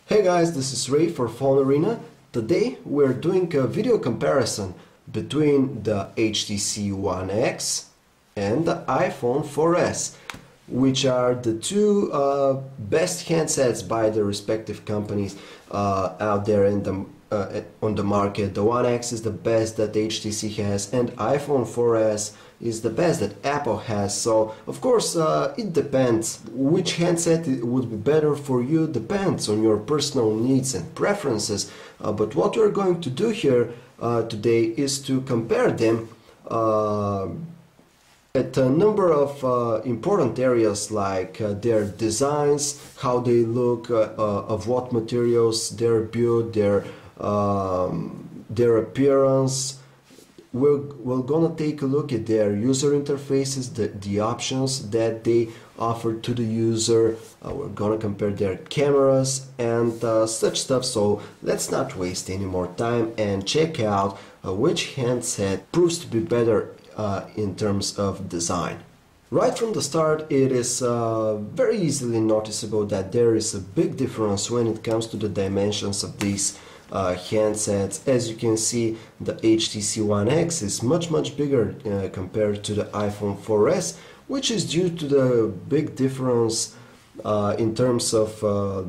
Hey guys, this is Ray for Phone Arena. Today we're doing a video comparison between the HTC One X and the iPhone 4S, which are the two best handsets by the respective companies out there in on the market. The One X is the best that HTC has, and iPhone 4S is the best that Apple has. So of course it depends which handset would be better for you, depends on your personal needs and preferences, but what we're going to do here today is to compare them at a number of important areas, like their designs, how they look, of what materials they're built, their appearance. We're gonna take a look at their user interfaces, the options that they offer to the user. We're gonna compare their cameras and such stuff. So let's not waste any more time and check out which handset proves to be better in terms of design. Right from the start, it is very easily noticeable that there is a big difference when it comes to the dimensions of these handsets. As you can see, the HTC One X is much bigger compared to the iPhone 4S, which is due to the big difference in terms of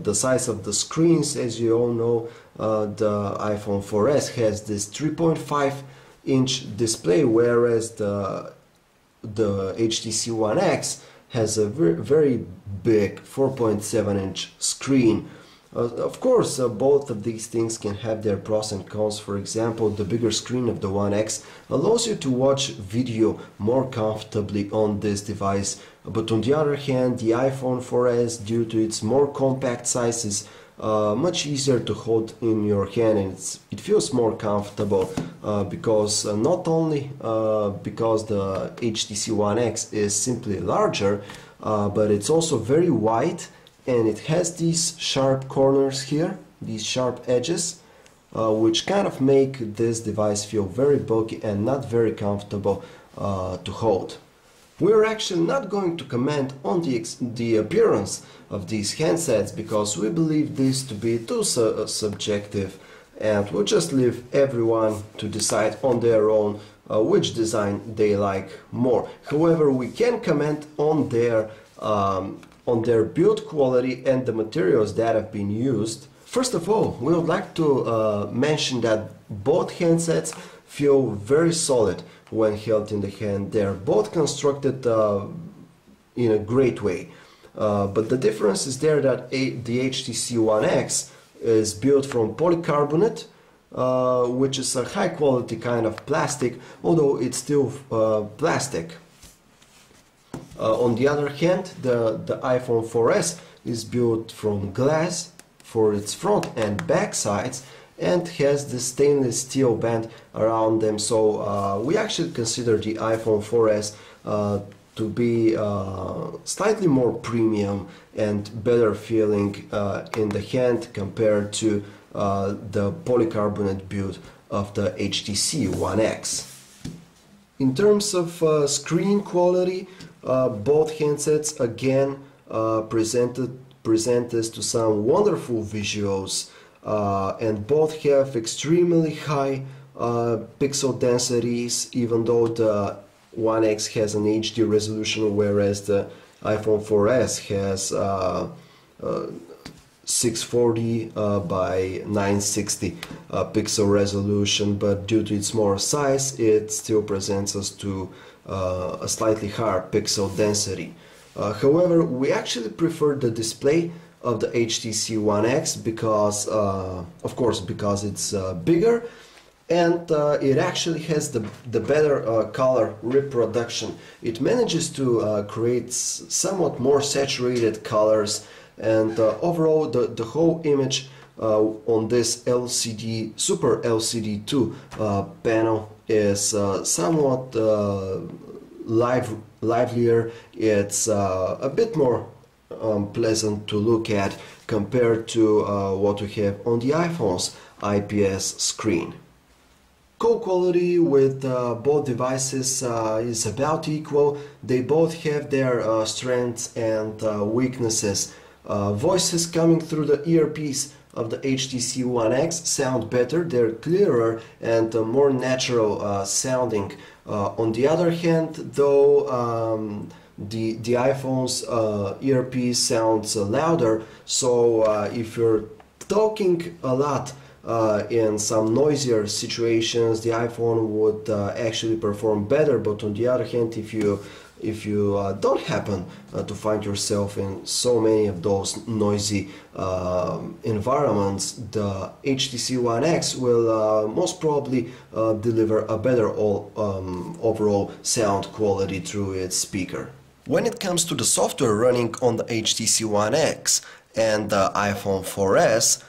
the size of the screens. As you all know, the iPhone 4S has this 3.5-inch display, whereas the HTC One X has a very big 4.7-inch screen. Of course, both of these things can have their pros and cons. For example, the bigger screen of the One X allows you to watch video more comfortably on this device, but on the other hand, the iPhone 4S, due to its more compact size, is much easier to hold in your hand, and it feels more comfortable because not only because the HTC One X is simply larger, but it's also very wide, and it has these sharp corners here, these sharp edges, which kind of make this device feel very bulky and not very comfortable to hold. We're actually not going to comment on the appearance of these handsets because we believe this to be too subjective, and we'll just leave everyone to decide on their own which design they like more. However, we can comment on their build quality and the materials that have been used. First of all, we would like to mention that both handsets feel very solid when held in the hand. They're both constructed in a great way. But the difference is there that the HTC One X is built from polycarbonate, which is a high quality kind of plastic, although it's still plastic. On the other hand, the iPhone 4S is built from glass for its front and back sides and has the stainless steel band around them. So we actually consider the iPhone 4S to be slightly more premium and better feeling in the hand compared to the polycarbonate build of the HTC One X. In terms of screen quality, both handsets again present us to some wonderful visuals, and both have extremely high pixel densities, even though the One X has an HD resolution, whereas the iPhone 4S has 640 by 960 pixel resolution, but due to its smaller size, it still presents us to a slightly higher pixel density. However, we actually prefer the display of the HTC One X because, of course, because it's bigger, and it actually has the better color reproduction. It manages to create somewhat more saturated colors, and overall the whole image on this LCD, Super LCD 2 panel is somewhat livelier. It's a bit more pleasant to look at compared to what we have on the iPhone's IPS screen. Code quality with both devices is about equal. They both have their strengths and weaknesses. Voices coming through the earpiece of the HTC One X sound better, they're clearer and more natural sounding. On the other hand, though, the iPhone's earpiece sounds louder, so if you're talking a lot in some noisier situations, the iPhone would actually perform better. But on the other hand, if you don't happen to find yourself in so many of those noisy environments, the HTC One X will most probably deliver a better overall sound quality through its speaker. When it comes to the software running on the HTC One X and the iPhone 4S,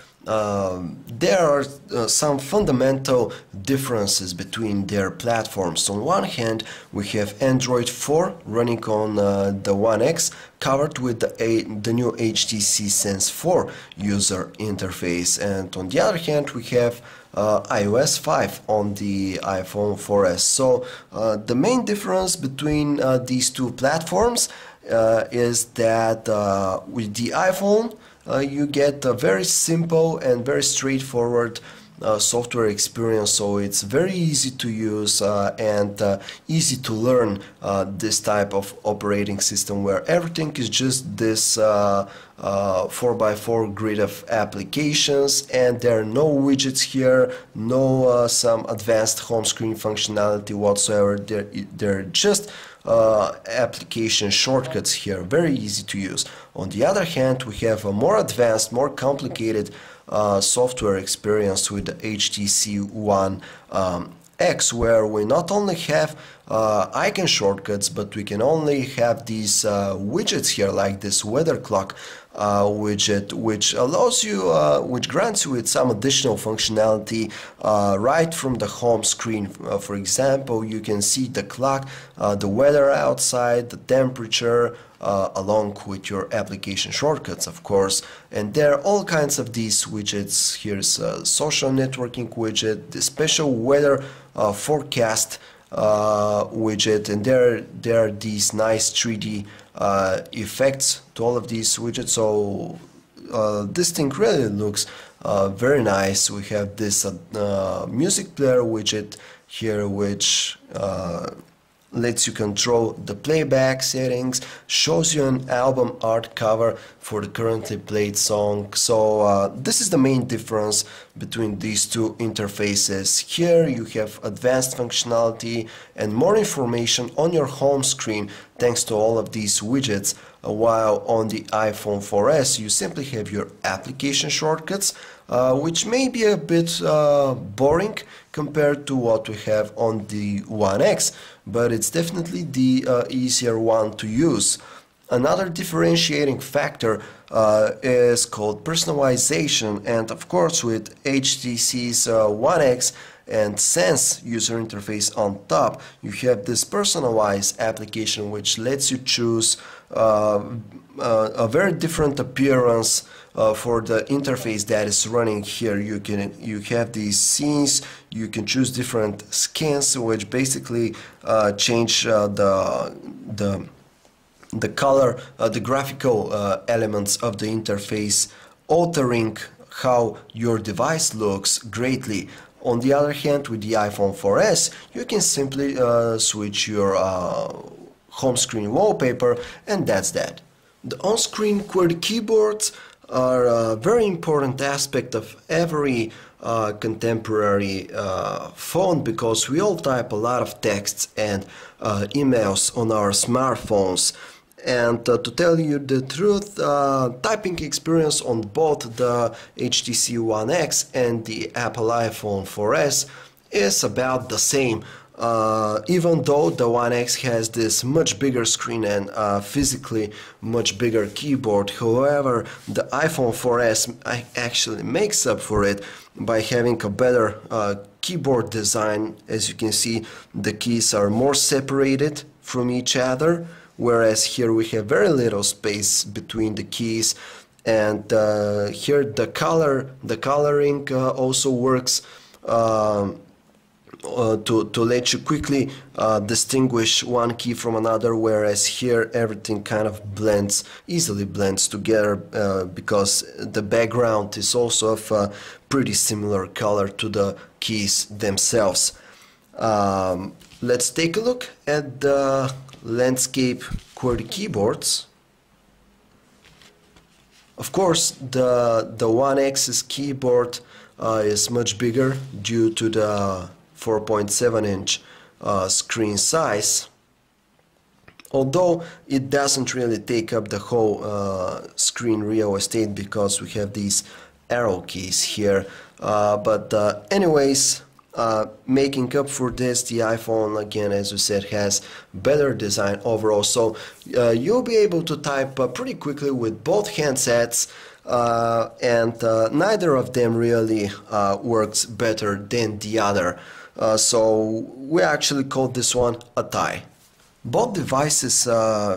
there are some fundamental differences between their platforms. On one hand, we have Android 4 running on the One X, covered with the new HTC Sense 4 user interface, and on the other hand, we have iOS 5 on the iPhone 4S. So the main difference between these two platforms is that with the iPhone, you get a very simple and very straightforward software experience, so it's very easy to use and easy to learn this type of operating system, where everything is just this 4x4 grid of applications, and there are no widgets here, no some advanced home screen functionality whatsoever. They're just application shortcuts here, very easy to use. On the other hand, we have a more advanced, more complicated software experience with the HTC One X, where we not only have icon shortcuts, but we can only have these widgets here, like this weather clock widget, which allows you, which grants you with some additional functionality right from the home screen. For example, you can see the clock, the weather outside, the temperature, along with your application shortcuts, of course. And there are all kinds of these widgets. Here's a social networking widget, the special weather forecast widget, and there are these nice 3D effects to all of these widgets. So this thing really looks very nice. We have this music player widget here, which lets you control the playback settings, shows you an album art cover for the currently played song. So this is the main difference between these two interfaces. Here you have advanced functionality and more information on your home screen thanks to all of these widgets, while on the iPhone 4S you simply have your application shortcuts, which may be a bit boring compared to what we have on the One X, but it's definitely the easier one to use. Another differentiating factor is called personalization, and of course with HTC's One X and Sense user interface on top, you have this personalized application which lets you choose a very different appearance for the interface that is running here. You have these scenes, you can choose different skins, which basically change the color, the graphical elements of the interface, altering how your device looks greatly. On the other hand, with the iPhone 4S, you can simply switch your home screen wallpaper, and that's that. The on-screen QWERTY keyboards are a very important aspect of every contemporary phone, because we all type a lot of texts and emails on our smartphones. And to tell you the truth, typing experience on both the HTC One X and the Apple iPhone 4S is about the same. Even though the One X has this much bigger screen and physically much bigger keyboard, however, the iPhone 4S actually makes up for it by having a better keyboard design. As you can see, the keys are more separated from each other, whereas here we have very little space between the keys. And here the coloring also works to let you quickly distinguish one key from another, whereas here everything kind of easily blends together because the background is also of a pretty similar color to the keys themselves. Let's take a look at the landscape QWERTY keyboards. Of course, the One X's keyboard is much bigger due to the 4.7-inch screen size, although it doesn't really take up the whole screen real estate because we have these arrow keys here. Anyways, making up for this, the iPhone, again, as we said, has better design overall, so you'll be able to type pretty quickly with both handsets, and neither of them really works better than the other. So we actually call this one a tie. Both devices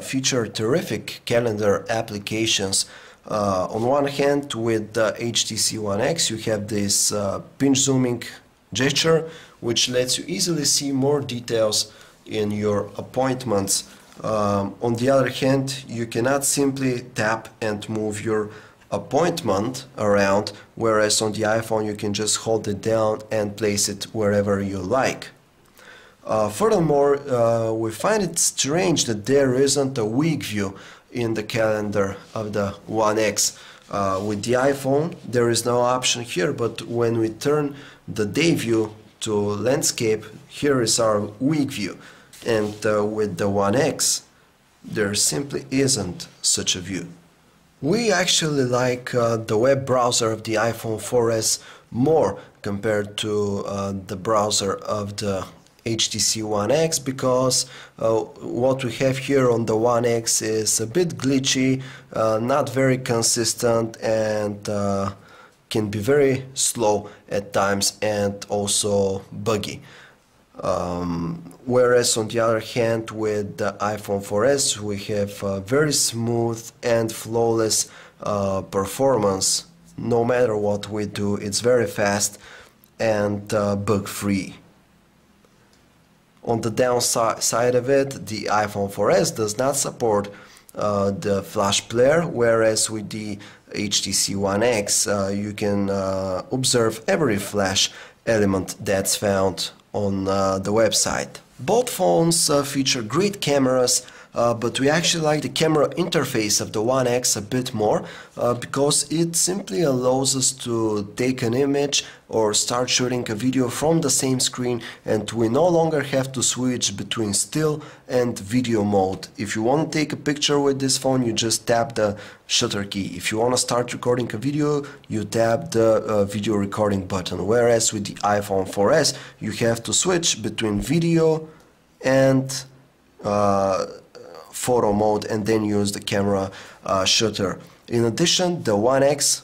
feature terrific calendar applications. On one hand, with the HTC One X, you have this pinch zooming gesture, which lets you easily see more details in your appointments. On the other hand, you cannot simply tap and move your appointment around, whereas on the iPhone you can just hold it down and place it wherever you like. Furthermore, we find it strange that there isn't a week view in the calendar of the One X. With the iPhone there is no option here, but when we turn the day view to landscape, here is our week view, and with the One X there simply isn't such a view. We actually like the web browser of the iPhone 4S more compared to the browser of the HTC One X, because what we have here on the One X is a bit glitchy, not very consistent, and can be very slow at times and also buggy. Whereas on the other hand, with the iPhone 4S we have very smooth and flawless performance. No matter what we do, it's very fast and bug-free. On the downside of it, the iPhone 4S does not support the Flash player, whereas with the HTC One X you can observe every Flash element that's found on the website. Both phones feature great cameras, but we actually like the camera interface of the One X a bit more because it simply allows us to take an image or start shooting a video from the same screen, and we no longer have to switch between still and video mode. If you want to take a picture with this phone, you just tap the shutter key. If you want to start recording a video, you tap the video recording button, whereas with the iPhone 4S you have to switch between video and photo mode and then use the camera shutter. In addition, the One X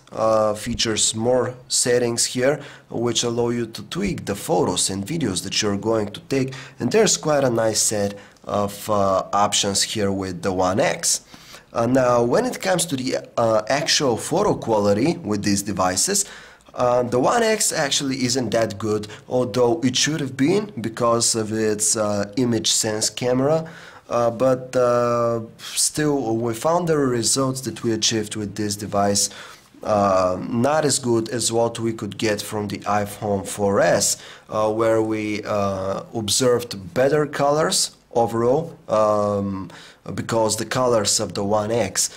features more settings here which allow you to tweak the photos and videos that you're going to take, and there's quite a nice set of options here with the One X. Now, when it comes to the actual photo quality with these devices, the One X actually isn't that good, although it should have been because of its image sense camera. But still, we found the results that we achieved with this device not as good as what we could get from the iPhone 4S, where we observed better colors overall, because the colors of the One X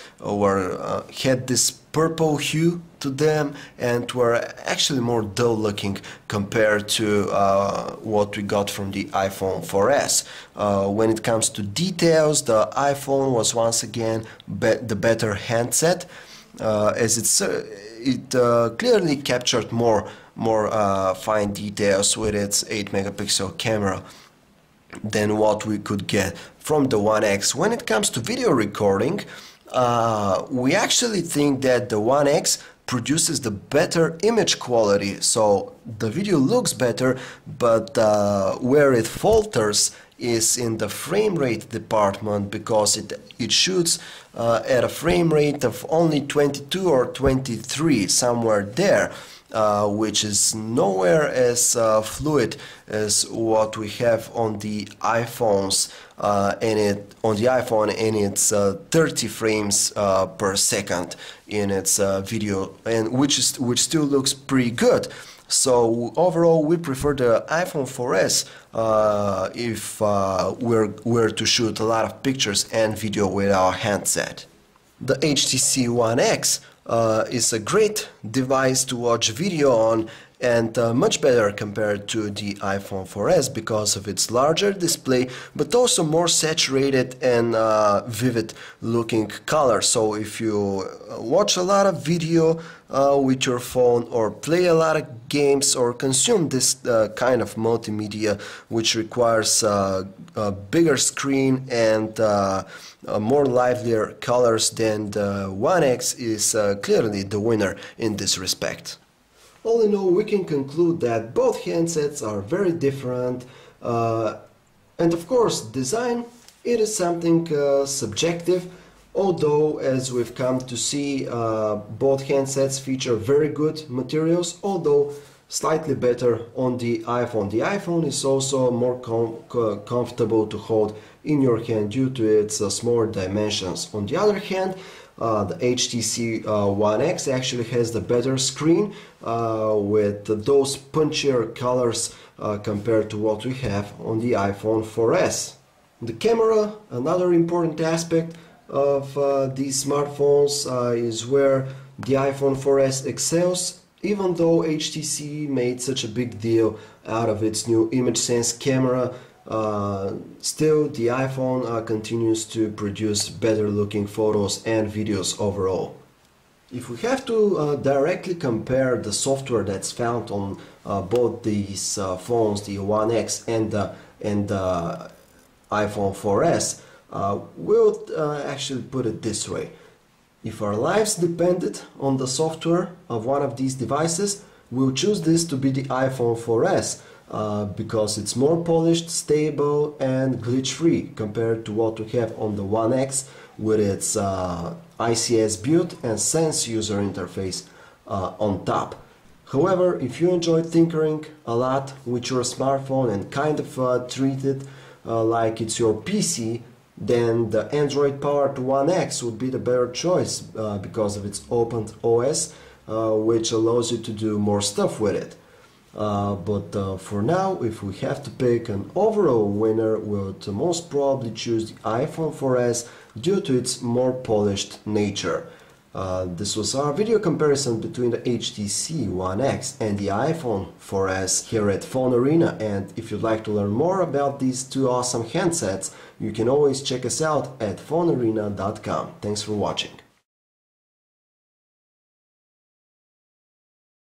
had this purple hue to them and were actually more dull looking compared to what we got from the iPhone 4S. When it comes to details, the iPhone was once again the better handset, as it clearly captured more fine details with its 8-megapixel camera than what we could get from the One X. When it comes to video recording, we actually think that the One X produces the better image quality, so the video looks better, but where it falters is in the frame rate department, because it shoots at a frame rate of only 22 or 23, somewhere there, which is nowhere as fluid as what we have on the iPhones, on the iPhone, and it's 30 frames per second in its video, and which still looks pretty good. So overall, we prefer the iPhone 4S if we're to shoot a lot of pictures and video with our handset. The HTC One X is a great device to watch video on, and much better compared to the iPhone 4S because of its larger display, but also more saturated and vivid looking colors. So if you watch a lot of video with your phone, or play a lot of games, or consume this kind of multimedia which requires a bigger screen and more livelier colors, then the One X is clearly the winner in this respect. All in all, we can conclude that both handsets are very different, and of course design, it is something subjective, although as we've come to see, both handsets feature very good materials, although slightly better on the iPhone. The iPhone is also more comfortable to hold in your hand due to its smaller dimensions. On the other hand, the HTC One X actually has the better screen with those punchier colors compared to what we have on the iPhone 4S. The camera, another important aspect of these smartphones, is where the iPhone 4S excels, even though HTC made such a big deal out of its new ImageSense camera. Still, the iPhone continues to produce better looking photos and videos overall. If we have to directly compare the software that's found on both these phones, the One X and the iPhone 4S, we'll actually put it this way. If our lives depended on the software of one of these devices, we'll choose this to be the iPhone 4S. Because it's more polished, stable and glitch-free compared to what we have on the One X with its ICS build and Sense user interface on top. However, if you enjoy tinkering a lot with your smartphone and kind of treat it like it's your PC, then the Android-powered One X would be the better choice because of its open OS, which allows you to do more stuff with it. But for now, if we have to pick an overall winner, we'll most probably choose the iPhone 4S due to its more polished nature. This was our video comparison between the HTC One X and the iPhone 4S here at Phone Arena, and if you'd like to learn more about these two awesome handsets, you can always check us out at phonearena.com. Thanks for watching.